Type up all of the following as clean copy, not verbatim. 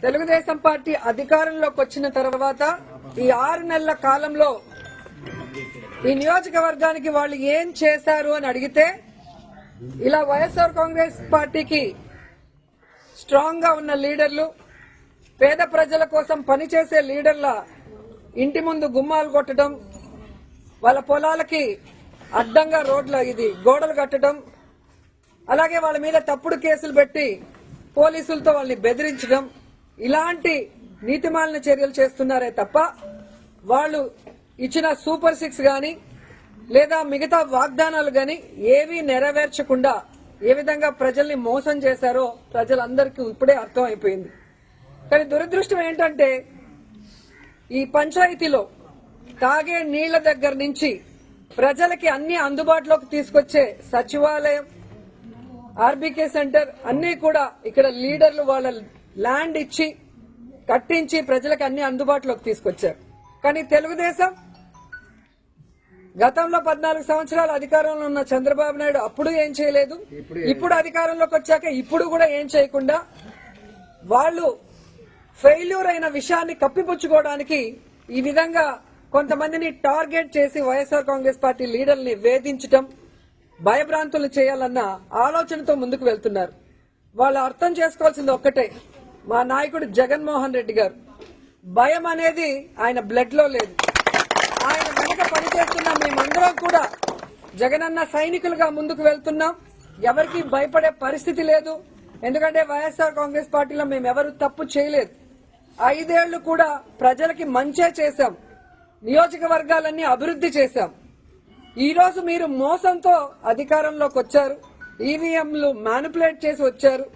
Telugu Desam party అధికారంలోకి వచ్చిన తర్వాత ఈ 6 నెలల కాలంలో ఈ నియోజకవర్గానికి వాళ్ళు ఏం చేశారు అని అడిగితే ఇలా వైఎస్ఆర్ కాంగ్రెస్ పార్టీకి స్ట్రాంగ్ గా ఉన్న లీడర్లు, పేద ప్రజల కోసం పనిచేసే లీడర్ల ఇంటి ముందు గుమ్మాలు కొట్టడం, వాళ్ళ పొలాలకి అడ్డంగా గోడలు కట్టడం, అలాగే వాళ్ళ మీద తప్పుడు కేసులు పెట్టి పోలీసులతో వాళ్ళని బెదిరించడం, ఇలాంటి నీతిమాలిన చర్యలు చేస్తున్నారే తప్ప వాళ్ళు ఇచ్చిన సూపర్ 6 గాని లేదా మిగతా వాగ్దానాలు గాని ఏవీ నెరవేర్చకుండా ఏ విధంగా ప్రజల్ని మోసం చేశారో ప్రజలందరికీ ఇప్పుడే అర్థం అయిపోయింది. కానీ దురదృష్టం ఏంటంటే ఈ పంచాయతీలో తాగే నీళ్ల దగ్గర నుంచి ప్రజలకి అన్ని అందుబాటులోకి తీసుకొచ్చే సచివాలయం, ఆర్బీకే సెంటర్ అన్ని కూడా ఇక్కడ లీడర్లు వాళ్ళ ల్యాండ్ ఇచ్చి కట్టించి ప్రజలకు అన్ని అందుబాటులోకి తీసుకొచ్చారు. కానీ తెలుగుదేశం గతంలో 14 సంవత్సరాలు అధికారంలో ఉన్న చంద్రబాబు నాయుడు అప్పుడు ఏం చేయలేదు, ఇప్పుడు అధికారంలోకి వచ్చాక ఇప్పుడు కూడా ఏం చేయకుండా వాళ్ళు ఫెయిల్యూర్ అయిన విషయాన్ని కప్పిపుచ్చుకోవడానికి ఈ విధంగా కొంతమందిని టార్గెట్ చేసి వైఎస్ఆర్ కాంగ్రెస్ పార్టీ లీడర్ని వేధించడం, భయభ్రాంతులు చేయాలన్న ఆలోచనతో ముందుకు వెళ్తున్నారు. వాళ్ళు అర్థం చేసుకోవాల్సింది ఒక్కటే, మా నాయకుడు జగన్మోహన్ రెడ్డి గారు భయం అనేది ఆయన బ్లడ్ లో లేదు. ఆయన వెనక పనిచేస్తున్న మేమందరం కూడా జగనన్న సైనికులుగా ముందుకు వెళ్తున్నాం. ఎవరికి భయపడే పరిస్థితి లేదు. ఎందుకంటే వైఎస్ఆర్ కాంగ్రెస్ పార్టీలో మేమెవరు తప్పు చేయలేదు. 5 ఏళ్లు కూడా ప్రజలకి మంచే చేశాం, నియోజకవర్గాలన్నీ అభివృద్ధి చేశాం. ఈ రోజు మీరు మోసంతో అధికారంలోకి వచ్చారు, ఈవీఎంలు మ్యానిపులేట్ చేసి వచ్చారు,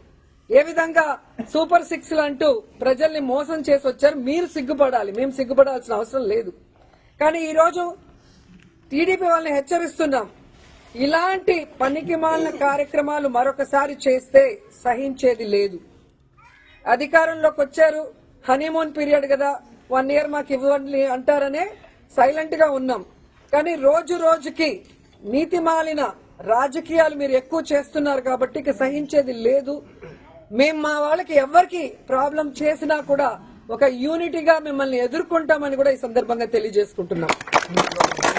ఏ విధంగా సూపర్ 6 అంటూ ప్రజల్ని మోసం చేసి వచ్చారు. మీరు సిగ్గుపడాలి, మేము సిగ్గుపడాల్సిన అవసరం లేదు. కానీ ఈ రోజు టీడీపీ వాళ్ళని హెచ్చరిస్తున్నాం, ఇలాంటి పనికిమాలిన కార్యక్రమాలు మరొకసారి చేస్తే సహించేది లేదు. అధికారంలోకి వచ్చారు, హనీమూన్ పీరియడ్ కదా, 1 ఇయర్ మాకు ఇవ్వండి అంటారనే సైలెంట్ గా ఉన్నాం. కానీ రోజు రోజుకి నీతిమాలిన రాజకీయాలు మీరు ఎక్కువ చేస్తున్నారు కాబట్టి ఇక సహించేది లేదు. మేము మా వాళ్ళకి ఎవరికి ప్రాబ్లం చేసినా కూడా ఒక యూనిటీగా మిమ్మల్ని ఎదుర్కొంటామని కూడా ఈ సందర్భంగా తెలియజేసుకుంటున్నాం.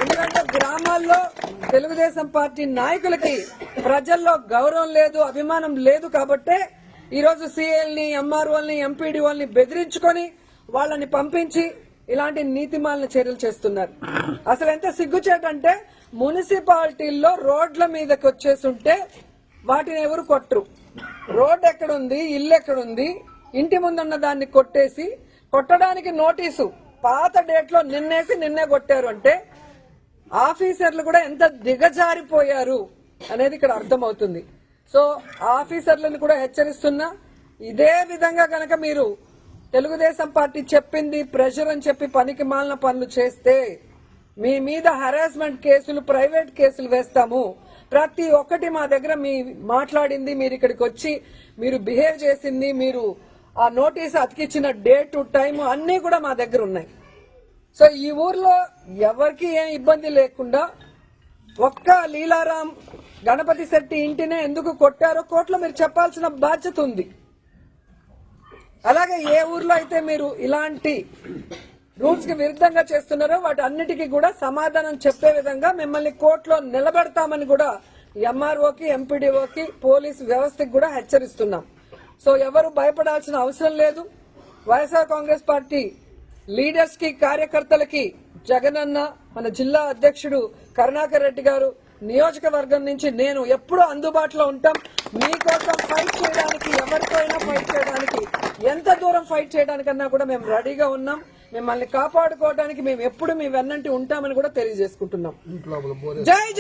ఎందుకంటే గ్రామాల్లో తెలుగుదేశం పార్టీ నాయకులకి ప్రజల్లో గౌరవం లేదు, అభిమానం లేదు కాబట్టే ఈరోజు సీఎల్ని, ఎంఆర్ఓల్ని, ఎంపీడీఓల్ని బెదిరించుకొని వాళ్ళని పంపించి ఇలాంటి నీతిమాలిన చర్యలు చేస్తున్నారు. అసలు ఎంత సిగ్గుచేటంటే మున్సిపాలిటీల్లో రోడ్ల మీదకి వచ్చేస్తుంటే వాటిని ఎవరు కొట్టరు. రోడ్ ఎక్కడుంది, ఇల్లు ఎక్కడుంది, ఇంటి ముందున్న దాన్ని కొట్టేసి కొట్టడానికి నోటీసు పాత డేట్ లో నిన్నే కొట్టారు అంటే ఆఫీసర్లు కూడా ఎంత దిగజారిపోయారు అనేది ఇక్కడ అర్థమవుతుంది. సో ఆఫీసర్లను కూడా హెచ్చరిస్తున్నా, ఇదే విధంగా గనక మీరు తెలుగుదేశం పార్టీ చెప్పింది ప్రెషర్ అని చెప్పి పనికి మాలిన పనులు చేస్తే మీ మీద హరాస్మెంట్ కేసులు, ప్రైవేట్ కేసులు వేస్తాము. ప్రతి ఒక్కటి మా దగ్గర మీ మాట్లాడింది, మీరు ఇక్కడికి వచ్చి మీరు బిహేవ్ చేసింది, మీరు ఆ నోటీస్ అతికిచ్చిన డేట్, టైం అన్ని కూడా మా దగ్గర ఉన్నాయి. సో ఈ ఊర్లో ఎవరికి ఏం ఇబ్బంది లేకుండా ఒక్క లీలారాం గణపతి శెట్టి ఇంటినే ఎందుకు కొట్టారో కోర్టులో మీరు చెప్పాల్సిన బాధ్యత ఉంది. అలాగే ఏ ఊర్లో అయితే మీరు ఇలాంటి రూల్స్ కి విరుద్ధంగా చేస్తున్నారో వాటి అన్నిటికీ కూడా సమాధానం చెప్పే విధంగా మిమ్మల్ని కోర్టులో నిలబెడతామని కూడా ఎంఆర్ఓకి, ఎంపీడీఓకి, పోలీసు వ్యవస్థకి కూడా హెచ్చరిస్తున్నాం. సో ఎవరు భయపడాల్సిన అవసరం లేదు. వైఎస్ఆర్ కాంగ్రెస్ పార్టీ లీడర్స్ కి, కార్యకర్తలకి జగనన్న, మన జిల్లా అధ్యక్షుడు కరుణాకర్ రెడ్డి గారు, నియోజకవర్గం నుంచి నేను ఎప్పుడూ అందుబాటులో ఉంటాం. మీకోసం ఫైట్ చేయడానికి, ఎవరితో అయినా ఫైట్ చేయడానికి, ఎంత దూరం ఫైట్ చేయడానికన్నా కూడా మేము రెడీగా ఉన్నాం. మిమ్మల్ని కాపాడుకోవడానికి మేము ఎప్పుడు మీ వెన్నంటి ఉంటామని కూడా తెలియజేసుకుంటున్నాం. జై